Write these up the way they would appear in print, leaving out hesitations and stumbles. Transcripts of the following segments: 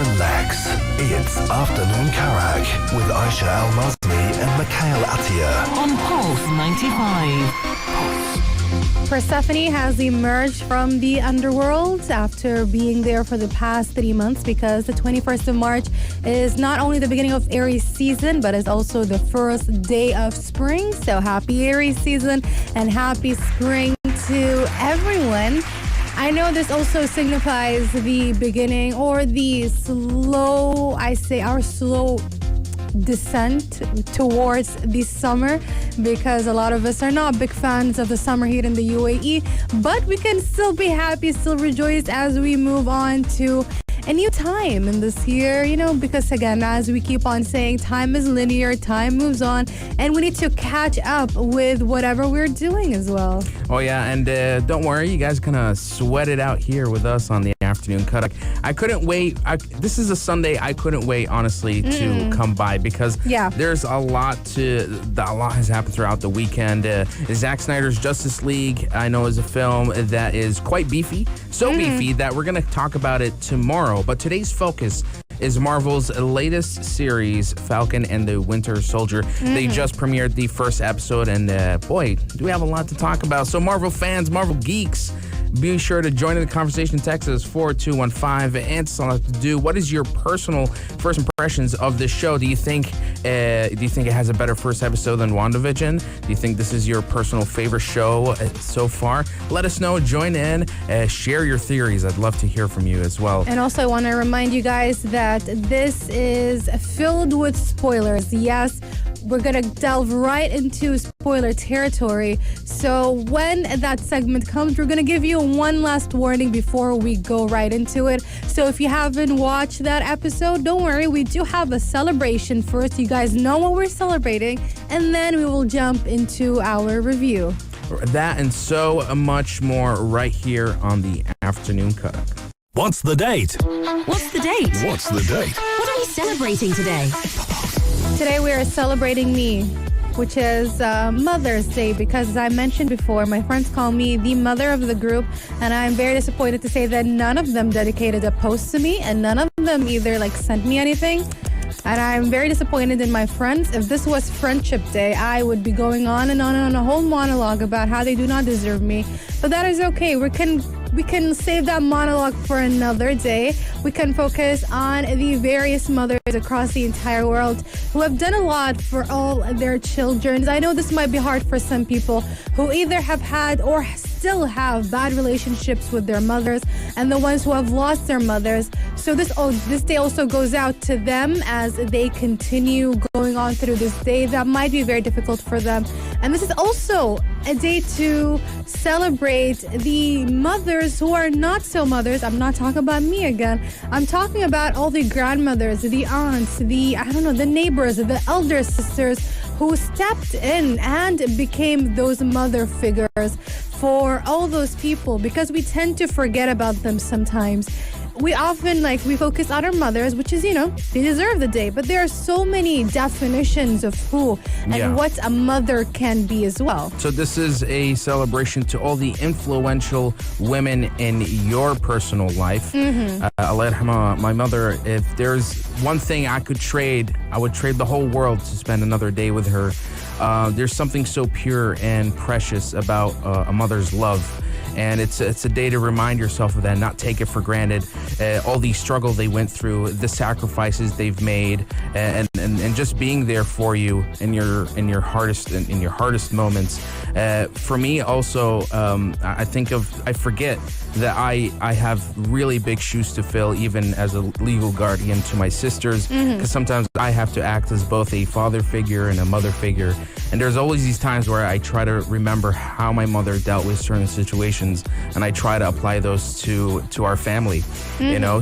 relax. It's Afternoon Karak with Aisha Al-Mazmi and Mikhail Athia. On Pulse 95. Persephone has emerged from the underworld after being there for the past 3 months, because the 21st of March is not only the beginning of Aries season, but is also the first day of spring. So happy Aries season and happy spring to everyone. I know this also signifies the beginning or our slow descent towards the summer, because a lot of us are not big fans of the summer heat in the UAE, but we can still be happy, still rejoice as we move on to a new time in this year, because again, as we keep on saying, time is linear, time moves on, and we need to catch up with whatever we're doing as well. Oh yeah, and don't worry, you guys gonna sweat it out here with us on the Afternoon Karak. I couldn't wait. This is a Sunday. I couldn't wait, honestly, to come by, because there's a lot has happened throughout the weekend. Zack Snyder's Justice League, I know, is a film that is quite beefy, beefy that we're gonna talk about it tomorrow. But today's focus is Marvel's latest series, Falcon and the Winter Soldier. They just premiered the first episode, and boy, do we have a lot to talk about. So Marvel fans, Marvel geeks, be sure to join in the conversation. Text us 4215. Answer all to do. What is your personal first impressions of this show? Do you think it has a better first episode than WandaVision? Do you think this is your personal favorite show so far? Let us know. Join in. Share your theories. I'd love to hear from you as well. And also, I want to remind you guys that this is filled with spoilers. Yes, we're going to delve right into spoiler territory. So when that segment comes, we're going to give you one last warning before we go right into it. So if you haven't watched that episode, don't worry. We do have a celebration first. You guys know what we're celebrating. And then we will jump into our review. That and so much more right here on the Afternoon Karak. What's the date? What's the date? What's the date? What are we celebrating today? Today we are celebrating me, which is Mother's Day, because as I mentioned before, my friends call me the mother of the group, and I'm very disappointed to say that none of them dedicated a post to me, and none of them either sent me anything. And I'm very disappointed in my friends. If this was Friendship Day, I would be going on and on and on a whole monologue about how they do not deserve me. But that is okay. We can save that monologue for another day. We can focus on the various mothers across the entire world who have done a lot for all their children. I know this might be hard for some people who either have had or still have bad relationships with their mothers, and the ones who have lost their mothers. So this day also goes out to them as they continue going on through this day that might be very difficult for them. And this is also a day to celebrate the mothers who are not so mothers. I'm not talking about me again. I'm talking about all the grandmothers, the aunts, the neighbors, the elder sisters who stepped in and became those mother figures for all those people, because we tend to forget about them sometimes. We often we focus on our mothers, which is, they deserve the day. But there are so many definitions of who and what a mother can be as well. So this is a celebration to all the influential women in your personal life. Allah yarhamha, my mother, if there's one thing I could trade, I would trade the whole world to spend another day with her. There's something so pure and precious about a mother's love. And it's a day to remind yourself of that, not take it for granted. All the struggle they went through, the sacrifices they've made, and just being there for you in your hardest moments. For me, also, I forget that I have really big shoes to fill, even as a legal guardian to my sisters, because sometimes I have to act as both a father figure and a mother figure. And there's always these times where I try to remember how my mother dealt with certain situations, and I try to apply those to our family.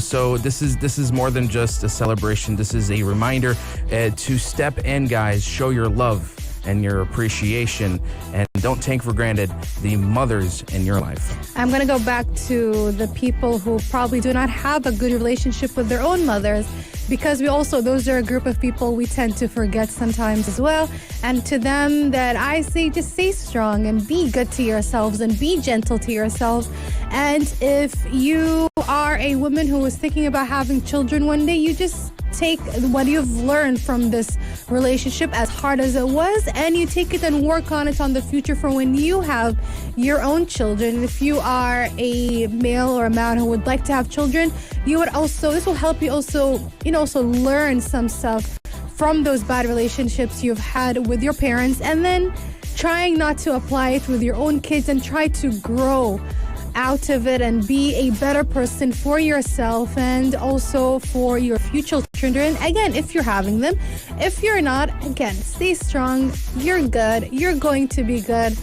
So this is more than just a celebration. This is a reminder to step in, guys. Show your love. and your appreciation, and don't take for granted the mothers in your life. I'm going to go back to the people who probably do not have a good relationship with their own mothers, because those are a group of people we tend to forget sometimes as well. And to them, that I say, just stay strong and be good to yourselves and be gentle to yourselves. And if you are a woman who is thinking about having children one day, you just take what you've learned from this relationship, as hard as it was, and you take it and work on it on the future for when you have your own children. If you are a male or a man who would like to have children, this will help you also learn some stuff from those bad relationships you've had with your parents, and then trying not to apply it with your own kids, and try to grow out of it and be a better person for yourself and also for your future children. Again, if you're having them. If you're not, again, stay strong. You're good. You're going to be good.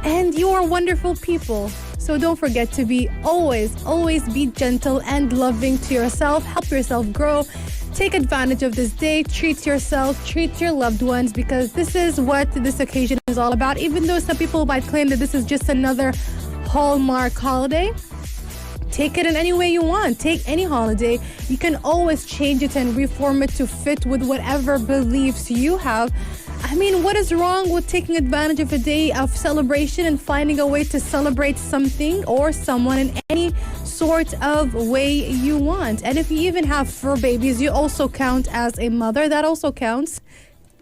And you are wonderful people. So don't forget to be always be gentle and loving to yourself. Help yourself grow. Take advantage of this day. Treat yourself. Treat your loved ones, because this is what this occasion is all about. Even though some people might claim that this is just another Hallmark holiday, take it in any way you want. Take any holiday. You can always change it and reform it to fit with whatever beliefs you have. I mean, what is wrong with taking advantage of a day of celebration and finding a way to celebrate something or someone in any sort of way you want? And if you even have fur babies, you also count as a mother. That also counts.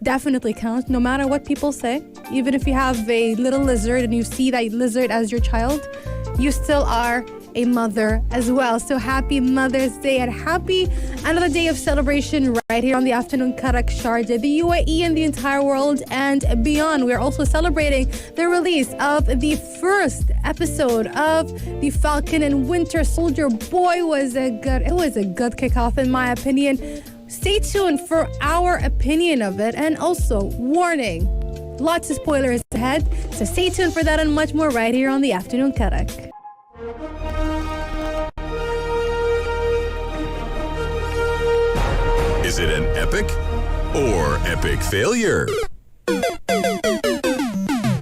Definitely counts, no matter what people say. Even if you have a little lizard and you see that lizard as your child, you still are a mother as well. So happy Mother's Day, and happy another day of celebration right here on the Afternoon Karak, Sharjah, the UAE, and the entire world and beyond. We're also celebrating the release of the first episode of the Falcon and Winter Soldier. Boy, it was a good kickoff in my opinion. Stay tuned for our opinion of it, and also, warning, lots of spoilers ahead, so stay tuned for that and much more right here on the Afternoon Karak. Is it an epic or epic failure?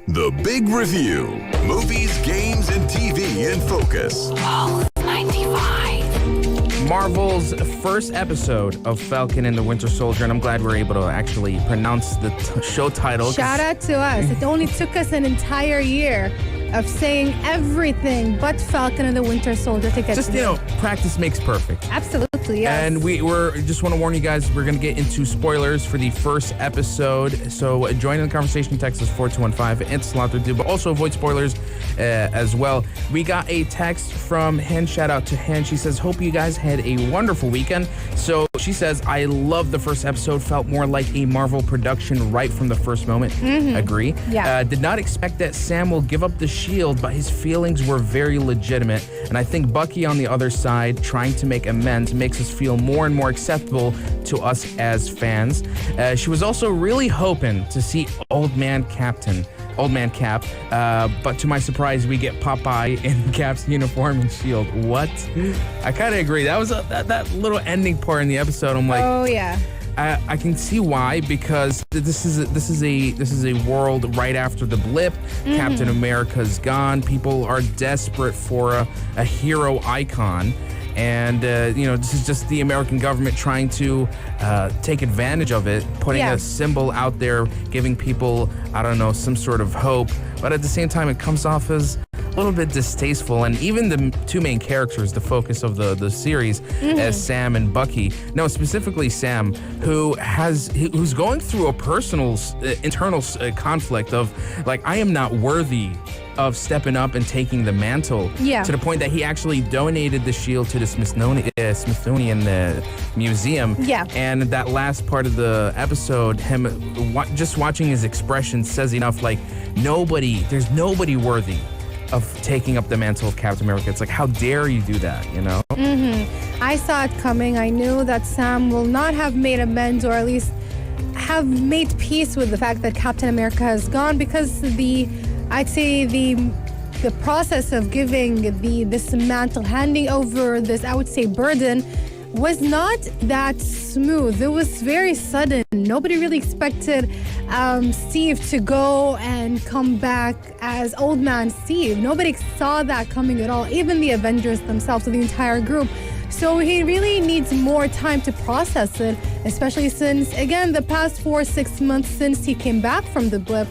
The Big Review. Movies, games, and TV in focus. Pulse 95. Marvel's first episode of Falcon and the Winter Soldier, and I'm glad we're able to actually pronounce the show title. Shout out to us. It only took us an entire year of saying everything but Falcon and the Winter Soldier to get to practice makes perfect. Absolutely, yes. And we're just want to warn you guys, we're going to get into spoilers for the first episode. So join in the conversation. Text us 4215. It's a lot to do, but also avoid spoilers as well. We got a text from Hen. Shout out to Hen. She says, hope you guys had a wonderful weekend. So she says, I love the first episode. Felt more like a Marvel production right from the first moment. Mm-hmm. Agree. Yeah. Did not expect that Sam will give up the shield, but his feelings were very legitimate. And I think Bucky on the other side, trying to make amends, makes us feel more and more acceptable to us as fans. She was also really hoping to see Old Man Cap. But to my surprise, we get Popeye in Cap's uniform and shield. What? I kind of agree. That was that little ending part in the episode. I'm like, oh yeah. I can see why, because this is a world right after the blip. Mm-hmm. Captain America's gone. People are desperate for a hero icon. And, this is just the American government trying to take advantage of it, putting a symbol out there, giving people, some sort of hope. But at the same time, it comes off as a little bit distasteful. And even the two main characters, the focus of the series, as Sam and Bucky. No, specifically Sam, who's going through a personal, internal conflict of, I am not worthy of stepping up and taking the mantle, to the point that he actually donated the shield to the Smithsonian Museum. Yeah. And that last part of the episode, him just watching his expression says enough. There's nobody worthy of taking up the mantle of Captain America. It's how dare you do that, Mm-hmm. I saw it coming. I knew that Sam will not have made amends, or at least have made peace with the fact that Captain America has gone, because the process of giving this mantle, handing over this, burden, was not that smooth. It was very sudden. Nobody really expected Steve to go and come back as old man Steve. Nobody saw that coming at all, even the Avengers themselves, or the entire group. So he really needs more time to process it, especially since, again, the past 4-6 months since he came back from the blip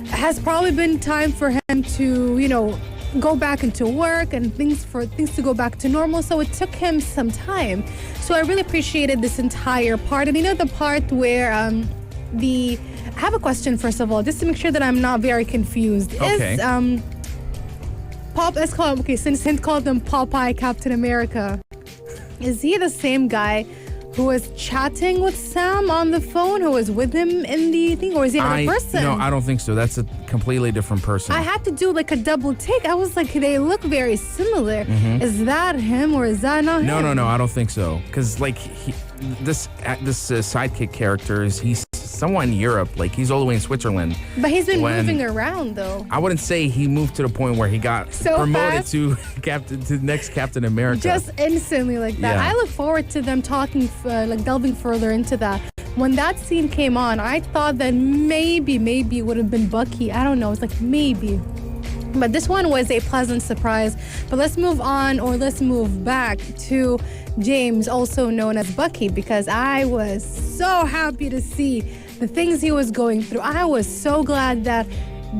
has probably been time for him to, go back into work and things to go back to normal. So it took him some time. So I really appreciated this entire part. And the part where I have a question, first of all, just to make sure that I'm not very confused. Okay. Since Hint called him Popeye Captain America, is he the same guy who was chatting with Sam on the phone, who was with him in the thing, or is he another person? No, I don't think so. That's a completely different person. I had to do like a double take. I was like, they look very similar. Is that him or is that not him? No, I don't think so. Because this sidekick character he's somewhat in Europe. Like he's all the way in Switzerland. But he's been moving around though. I wouldn't say he moved to the point where he got so promoted fast. to next Captain America. Just instantly like that. Yeah. I look forward to them talking, delving further into that. When that scene came on, I thought that maybe it would have been Bucky. I don't know. It's like maybe. But this one was a pleasant surprise. But let's move back to James, also known as Bucky, because I was so happy to see the things he was going through. I was so glad that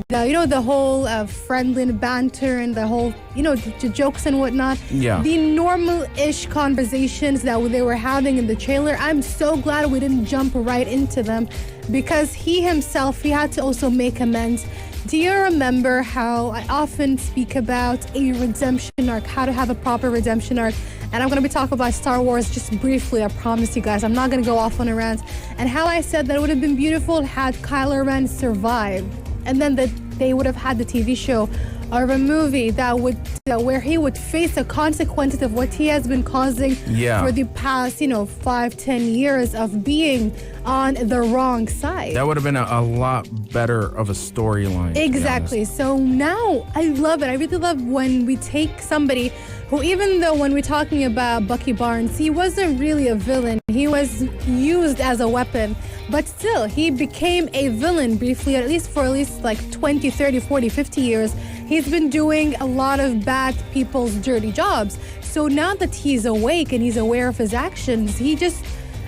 the whole friendly banter and the whole, the jokes and whatnot. Yeah. The normal-ish conversations that they were having in the trailer, I'm so glad we didn't jump right into them, because he himself, he had to also make amends. Do you remember how I often speak about a redemption arc, how to have a proper redemption arc? And I'm going to be talking about Star Wars just briefly, I promise you guys. I'm not going to go off on a rant. And how I said that it would have been beautiful had Kylo Ren survived. And then that they would have had the TV show or a movie that would where he would face the consequences of what he has been causing for the past 5-10 years of being on the wrong side. That would have been a lot better of a storyline. Exactly. So now I love it. I really love when we take somebody who, even though when we're talking about Bucky Barnes, he wasn't really a villain. He was used as a weapon. But still, he became a villain briefly, at least for like 20, 30, 40, 50 years. He's been doing a lot of bad people's dirty jobs. So now that he's awake and he's aware of his actions,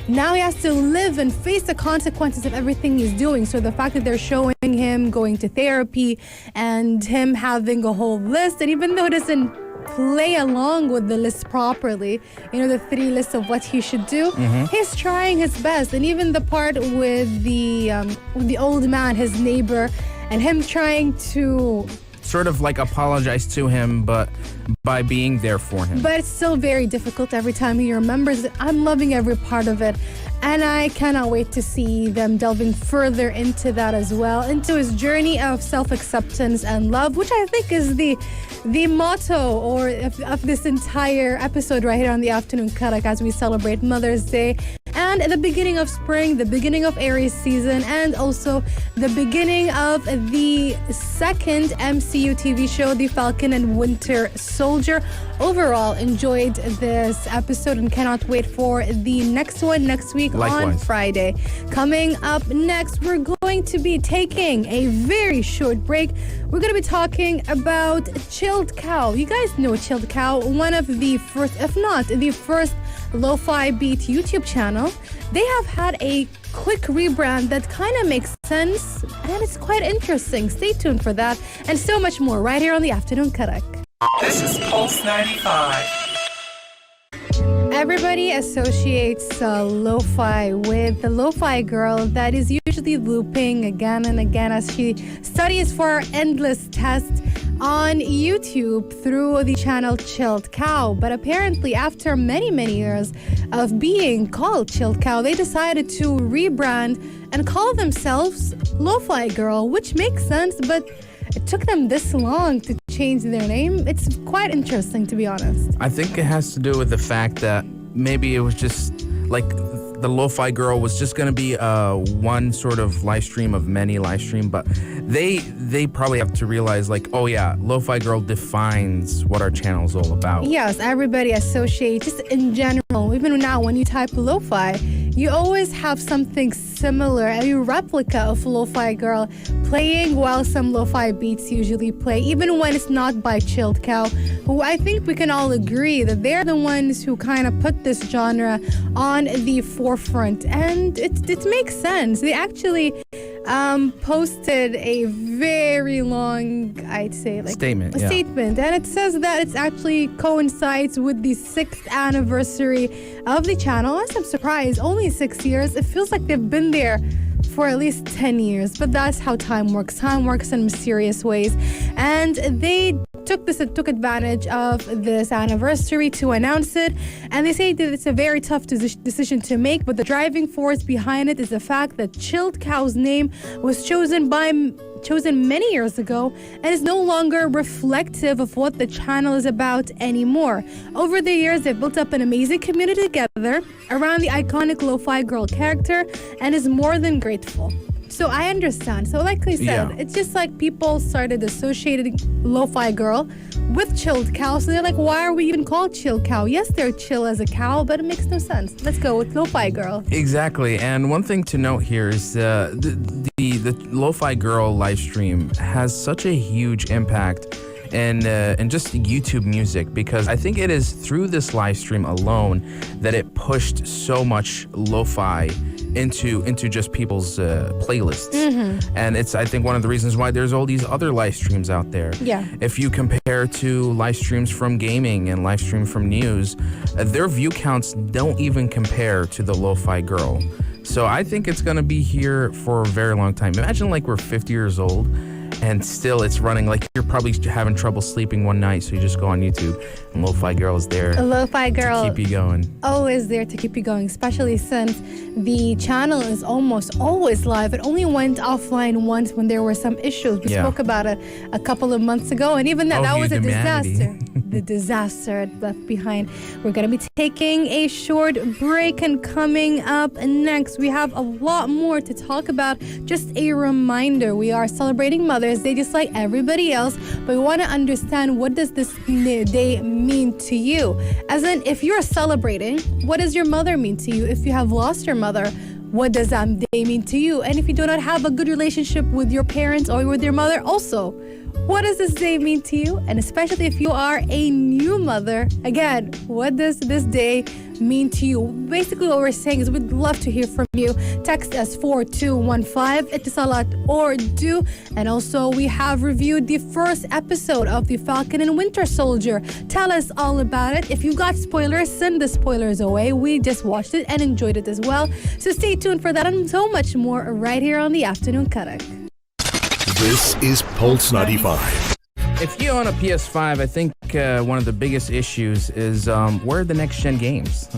now he has to live and face the consequences of everything he's doing. So the fact that they're showing him going to therapy and him having a whole list, and even though it doesn't play along with the list properly, the 3 lists of what he should do, he's trying his best. And even the part with the old man, his neighbor, and him trying to sort of like apologize to him, but by being there for him. But it's still very difficult every time he remembers it. I'm loving every part of it. And I cannot wait to see them delving further into that as well, into his journey of self-acceptance and love, which I think is the motto of this entire episode right here on the Afternoon Karak as we celebrate Mother's Day and the beginning of spring, the beginning of Aries season, and also the beginning of the second MCU TV show, The Falcon and Winter Soldier. Overall, enjoyed this episode and cannot wait for the next one next week. Likewise. On Friday. Coming up next, we're going to be taking a very short break. We're going to be talking about Chilled Cow. You guys know Chilled Cow, one of the first, if not the first, lo-fi beat YouTube channel. They have had a quick rebrand that kind of makes sense, and it's quite interesting. Stay tuned for that and so much more right here on the Afternoon Karak. This is Pulse 95. Everybody associates lo-fi with the lo-fi girl that is usually looping again and again as she studies for her endless test on YouTube through the channel Chilled Cow. But apparently, after many, many years of being called Chilled Cow, they decided to rebrand and call themselves Lo-Fi Girl, which makes sense, but it took them this long to change their name. It's quite interesting, to be honest. I think it has to do with the fact that maybe it was just like the Lo-Fi Girl was just going to be one sort of live stream of many live stream, but they probably have to realize, like, oh yeah, Lo-Fi Girl defines what our channel is all about. Yes, everybody associates, just in general, even now when you type lo-fi, you always have something similar, a replica of Lo-Fi Girl playing while some lo-fi beats usually play, even when it's not by Chilled Cow, who I think we can all agree that they're the ones who kind of put this genre on the forefront. And it makes sense. They actually posted a very long, I'd say, like statement, statement, and it says that it actually coincides with the 6th anniversary of the channel. I'm surprised, only 6 years. It feels like they've been there for at least 10 years, but that's how time works. Time works in mysterious ways, and they took advantage of this anniversary to announce it, and they say that it's a very tough decision to make, but the driving force behind it is the fact that Chilled Cow's name was chosen many years ago and is no longer reflective of what the channel is about anymore. Over the years, they've built up an amazing community together around the iconic Lo-Fi Girl character and is more than grateful. So I understand. So like I said, it's just like people started associating Lo-Fi Girl with Chilled Cow. So they're like, why are we even called Chilled Cow? Yes, they're chill as a cow, but it makes no sense. Let's go with Lo-Fi Girl. Exactly. And one thing to note here is the Lo-Fi Girl live stream has such a huge impact and just YouTube music, because I think it is through this live stream alone that it pushed so much lo-fi into just people's playlists. And it's, I think, one of the reasons why there's all these other live streams out there. Yeah. If you compare to live streams from gaming and live stream from news, their view counts don't even compare to the Lo-Fi Girl. So I think it's going to be here for a very long time. Imagine like we're 50 years old and still it's running, like you're probably having trouble sleeping one night, so you just go on YouTube and Lo-Fi Girl is there. Lo-Fi Girl to keep you going. Always there to keep you going, especially since the channel is almost always live. It only went offline once when there were some issues. We spoke about it a couple of months ago, and even that was a disaster. The disaster it left behind. We're going to be taking a short break, and coming up next, we have a lot more to talk about. Just a reminder, we are celebrating Mother's Day just like everybody else, but we want to understand, what does this day mean to you? As in, if you're celebrating, what does your mother mean to you? If you have lost your mother, what does that day mean to you? And if you do not have a good relationship with your parents or with your mother, also, what does this day mean to you? And especially if you are a new mother, again, what does this day mean to you? Basically, what we're saying is we'd love to hear from you. Text us 4215 Etisalat or do. And also, we have reviewed the first episode of the Falcon and Winter Soldier. Tell us all about it. If you got spoilers, send the spoilers away. We just watched it and enjoyed it as well. So stay tuned for that and so much more right here on the Afternoon Karak. This is Pulse 95. If you own a PS5, I think one of the biggest issues is where are the next-gen games?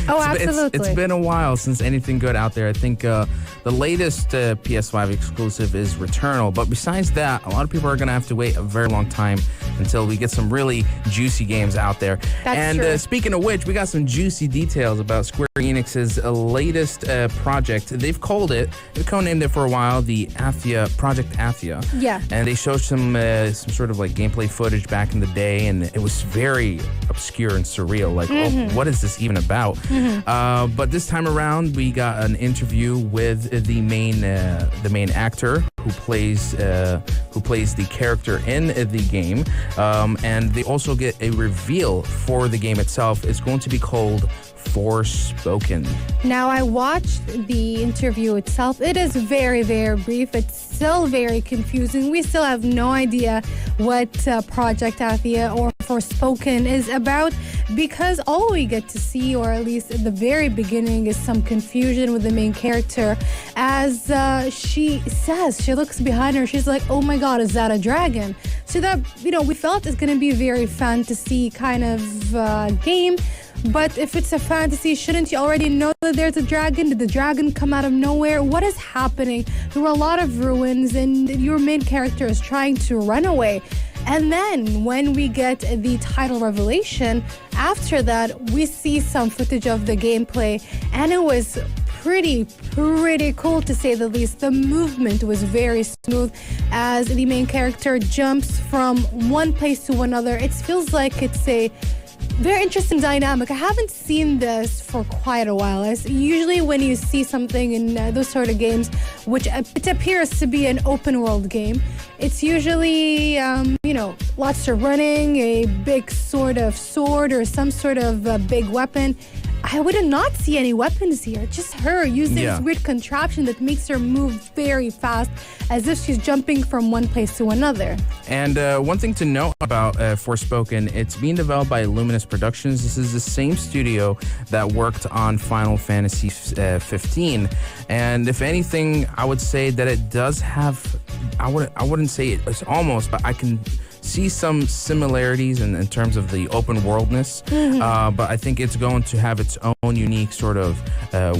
Absolutely. It's been a while since anything good out there. I think the latest PS5 exclusive is Returnal. But besides that, a lot of people are going to have to wait a very long time until we get some really juicy games out there. That's true. Speaking of which, we got some juicy details about Square Enix's latest project. They've codenamed it for a while, the Athia, Project Athia. Yeah. And they showed some sort of like gameplay footage back in the day, and it was very obscure and surreal. Like, what is this even about? But this time around, we got an interview with the main actor who plays the character in the game, and they also get a reveal for the game itself. It's going to be called Forspoken. Now, I watched the interview itself. It is very, very brief. It's still very confusing. We still have no idea what Project Athia or Forspoken is about, because all we get to see, or at least at the very beginning, is some confusion with the main character as she says, she looks behind her, she's like, oh my god, is that a dragon? So that, we felt it's going to be a very fantasy kind of game. But if it's a fantasy, shouldn't you already know that there's a dragon? Did the dragon come out of nowhere? What is happening? There were a lot of ruins, and your main character is trying to run away. And then when we get the title revelation, after that, we see some footage of the gameplay, and it was pretty cool to say the least. The movement was very smooth as the main character jumps from one place to another. It feels like it's a very interesting dynamic. I haven't seen this for quite a while. As usually when you see something in those sort of games, which it appears to be an open world game, it's usually, lots of running, a big sort of sword or some sort of big weapon. I would not see any weapons here. Just her using this weird contraption that makes her move very fast, as if she's jumping from one place to another. And one thing to note about Forspoken, it's being developed by Luminous Productions. This is the same studio that worked on Final Fantasy 15. And if anything, I would say that it does have, I wouldn't say it's almost, but I can see some similarities in terms of the open worldness, but I think it's going to have its own unique sort of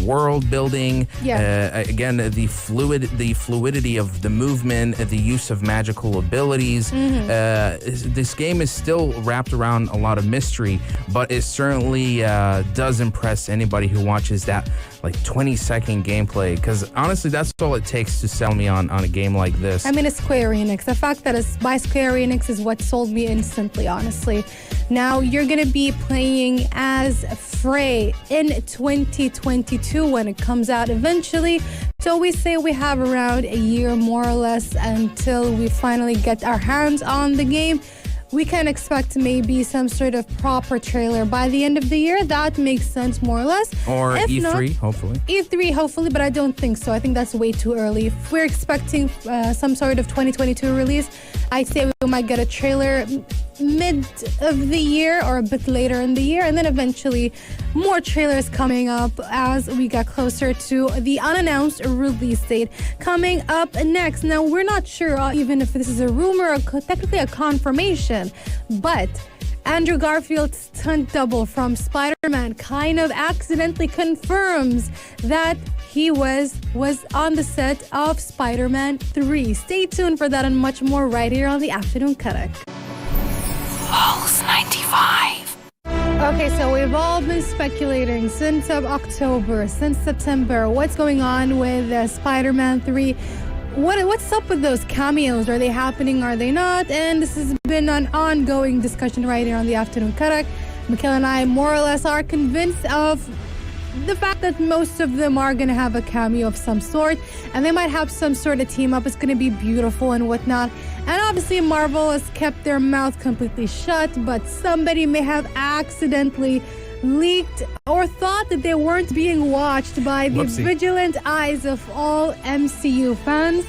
world building. Again, the fluidity of the movement, the use of magical abilities. This game is still wrapped around a lot of mystery, but it certainly does impress anybody who watches that like 20-second gameplay, because honestly, that's all it takes to sell me on a game like this. I mean, it's Square Enix. The fact that it's by Square Enix is what sold me instantly, honestly. Now, you're going to be playing as Frey in 2022 when it comes out eventually. So we say we have around a year, more or less, until we finally get our hands on the game. We can expect maybe some sort of proper trailer by the end of the year. That makes sense, more or less. Or if E3, not, hopefully. E3, hopefully, but I don't think so. I think that's way too early. If we're expecting some sort of 2022 release, I'd say we might get a trailer mid of the year or a bit later in the year, and then eventually more trailers coming up as we get closer to the unannounced release date coming up next. Now, we're not sure even if this is a rumor or technically a confirmation, but Andrew Garfield's stunt double from Spider-Man kind of accidentally confirms that he was on the set of Spider-Man 3. Stay tuned for that and much more right here on the Afternoon Karak. Pulse 95. Okay, so we've all been speculating since October, since September, what's going on with Spider-Man 3. What's up with those cameos? Are they happening? Are they not? And this has been an ongoing discussion right here on the Afternoon Karak. Mikhail and I more or less are convinced of the fact that most of them are going to have a cameo of some sort, and they might have some sort of team up. It's going to be beautiful and whatnot. And obviously Marvel has kept their mouth completely shut, but somebody may have accidentally leaked or thought that they weren't being watched by the vigilant eyes of all MCU fans,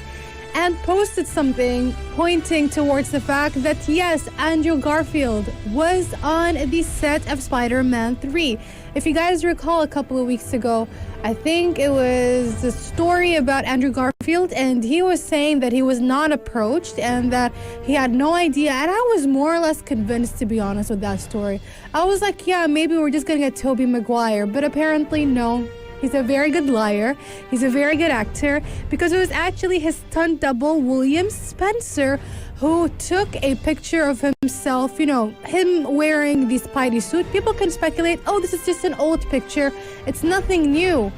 and posted something pointing towards the fact that yes, Andrew Garfield was on the set of Spider-Man 3. If you guys recall, a couple of weeks ago, I think it was a story about Andrew Garfield, and he was saying that he was not approached and that he had no idea. And I was more or less convinced, to be honest, with that story. I was like, yeah, maybe we're just gonna get Tobey Maguire, but apparently no. He's a very good liar. He's a very good actor, because it was actually his stunt double, William Spencer, who took a picture of himself, him wearing the Spidey suit. People can speculate, oh, this is just an old picture. It's nothing new.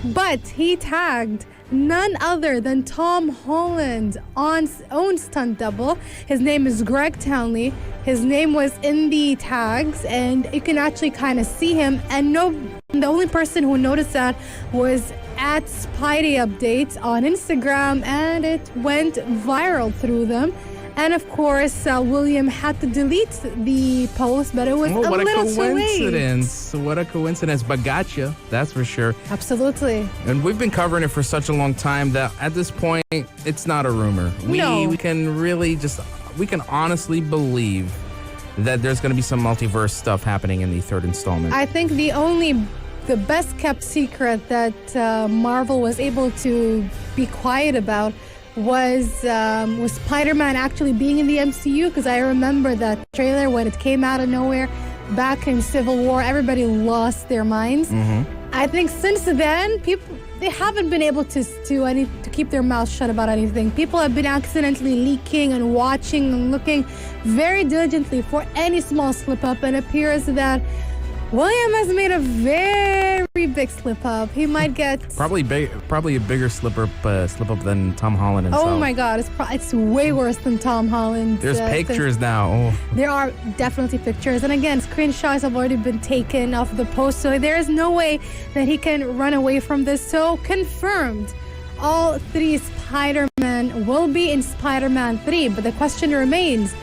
But he tagged none other than Tom Holland's own stunt double. His name is Greg Townley. His name was in the tags, and you can actually kind of see him. And the only person who noticed that was at Spidey Updates on Instagram, and it went viral through them. And of course, William had to delete the post, but it was a little too late. What a coincidence, but gotcha, that's for sure. Absolutely. And we've been covering it for such a long time that at this point, it's not a rumor. We can honestly believe that there's going to be some multiverse stuff happening in the third installment. I think the best kept secret that Marvel was able to be quiet about was Spider-Man actually being in the MCU, because I remember that trailer when it came out of nowhere back in Civil War. Everybody lost their minds. I think since then, they haven't been able to keep their mouths shut about anything. People have been accidentally leaking and watching and looking very diligently for any small slip up, and it appears that William has made a very big slip up. He might get probably a bigger slip up than Tom Holland himself. Oh my God, it's way worse than Tom Holland. There's pictures now. Oh. There are definitely pictures, and again, screenshots have already been taken off the post, so there is no way that he can run away from this. So confirmed, all 3 Spider-Man will be in Spider-Man 3, but the question remains.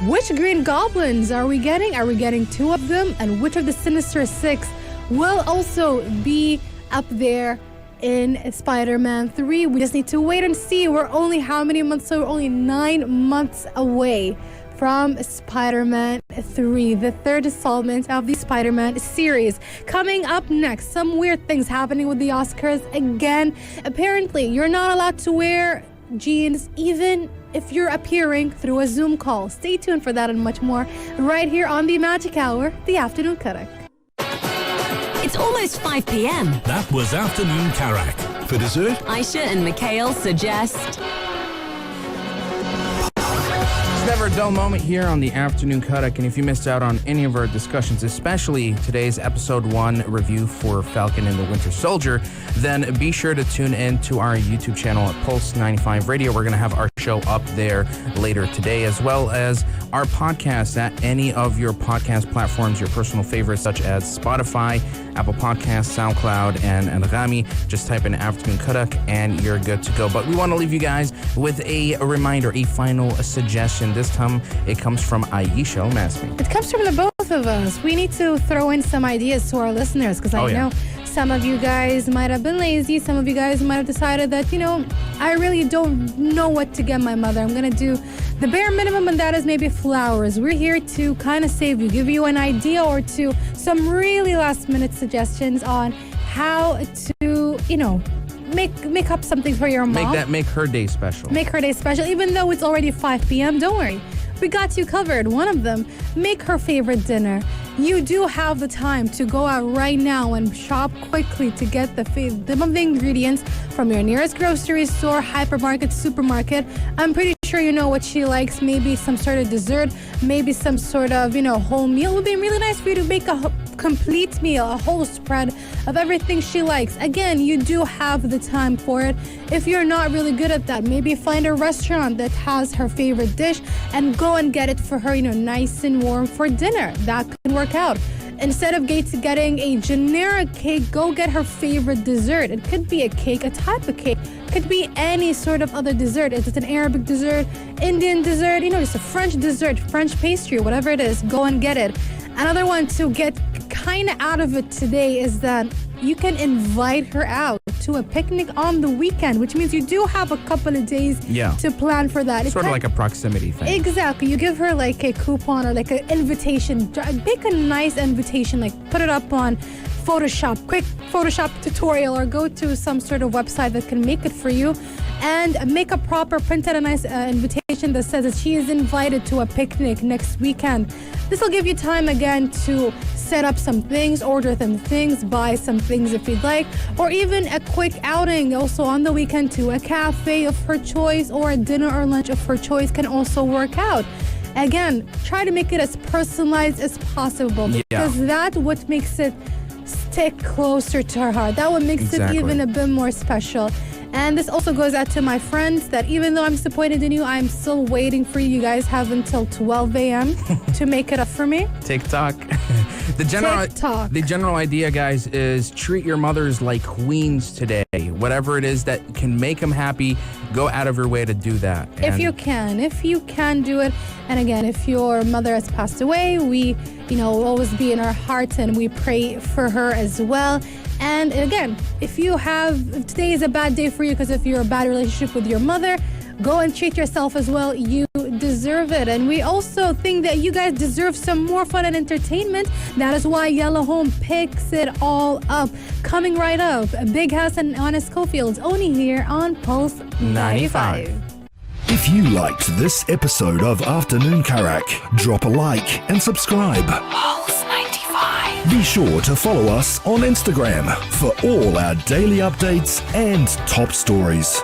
Which Green Goblins are we getting? Are we getting 2 of them? And which of the Sinister 6 will also be up there in Spider-Man 3? We just need to wait and see. We're only how many months? So we're only 9 months away from Spider-Man 3, the 3rd installment of the Spider-Man series. Coming up next, some weird things happening with the Oscars. Again, apparently you're not allowed to wear jeans even if you're appearing through a Zoom call. Stay tuned for that and much more right here on the Magic Hour, the Afternoon Karak. It's almost 5 p.m. That was Afternoon Karak. For dessert, Aisha and Mikhail suggest... It's never a dull moment here on the Afternoon Karak, and if you missed out on any of our discussions, especially today's episode 1 review for Falcon and the Winter Soldier, then be sure to tune in to our YouTube channel at Pulse 95 Radio. We're going to have our show up there later today, as well as our podcast at any of your podcast platforms, your personal favorites such as Spotify, Apple Podcasts, SoundCloud, and Rami. Just type in Afternoon Karak and you're good to go. But we want to leave you guys with a reminder, a final suggestion. This time it comes from Aisha Masmi. It comes from the both of us. We need to throw in some ideas to our listeners because I know some of you guys might have been lazy. Some of you guys might have decided that, I really don't know what to get my mother. I'm going to do the bare minimum, and that is maybe flowers. We're here to kind of save you, give you an idea or two, some really last-minute suggestions on how to, make up something for your mom. Make her day special. Make her day special, even though it's already 5 p.m. Don't worry. We got you covered. One of them, make her favorite dinner. You do have the time to go out right now and shop quickly to get the ingredients from your nearest grocery store, hypermarket, supermarket. I'm pretty sure you know what she likes. Maybe some sort of dessert, maybe some sort of, whole meal. It would be really nice for you to make a complete meal, a whole spread of everything she likes. Again, you do have the time for it. If you're not really good at that, maybe find a restaurant that has her favorite dish and go and get it for her, nice and warm for dinner. That can work out. Instead of getting a generic cake, go get her favorite dessert. It could be a cake, a type of cake. It could be any sort of other dessert. If it's an Arabic dessert, Indian dessert, just a French dessert, French pastry, whatever it is, go and get it. Another one to get kind of out of it today is that you can invite her out to a picnic on the weekend, which means you do have a couple of days to plan for that. Sort of like a proximity thing. Exactly. You give her like a coupon or like an invitation. Make a nice invitation, like put it up on Photoshop, quick Photoshop tutorial, or go to some sort of website that can make it for you and make a proper, print out a nice invitation that says that she is invited to a picnic next weekend. This will give you time again to set up some things, order some things, buy some things if you'd like, or even a quick outing also on the weekend to a cafe of her choice or a dinner or lunch of her choice can also work out. Again, try to make it as personalized as possible because that's what makes it stick closer to her heart. That what makes it even a bit more special. And this also goes out to my friends that even though I'm disappointed in you, I'm still waiting for you. You guys have until 12 a.m. to make it up for me. TikTok. The general idea, guys, is treat your mothers like queens today. Whatever it is that can make them happy, go out of your way to do that. If you can do it. And again, if your mother has passed away, we, will always be in our hearts and we pray for her as well. And again, if today is a bad day for you because if you're a bad relationship with your mother, go and treat yourself as well. You deserve it. And we also think that you guys deserve some more fun and entertainment. That is why Yellow Home picks it all up. Coming right up, Big House and Honest Schofields, only here on Pulse 95. If you liked this episode of Afternoon Karak, drop a like and subscribe. Pulse 95. Be sure to follow us on Instagram for all our daily updates and top stories.